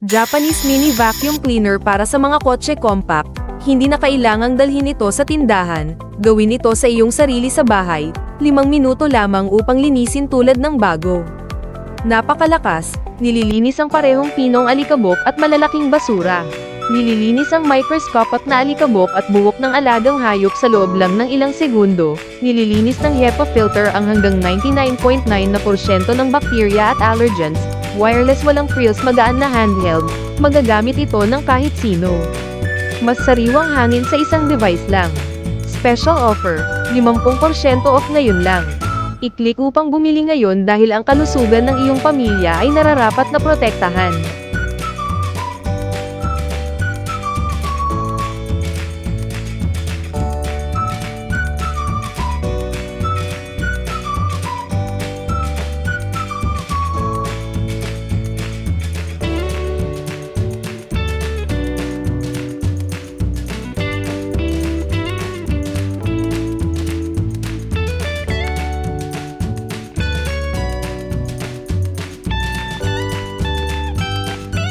Japanese mini vacuum cleaner para sa mga kotse compact. Hindi na kailangang dalhin ito sa tindahan. Gawin ito sa iyong sarili sa bahay. 5 minuto lamang upang linisin tulad ng bago. Napakalakas, nililinis ang parehong pinong alikabok at malalaking basura. Nililinis ang microscopic na alikabok at buhok ng alagang hayop sa loob lang ng ilang segundo. Nililinis ng HEPA filter ang hanggang 99.9% ng bakterya at allergens. Wireless, walang frills, magaan na handheld. Magagamit ito ng kahit sino. Mas sariwang hangin sa isang device lang. Special offer, 50% off ngayon lang. I-click upang bumili ngayon dahil ang kalusugan ng iyong pamilya ay nararapat na protektahan.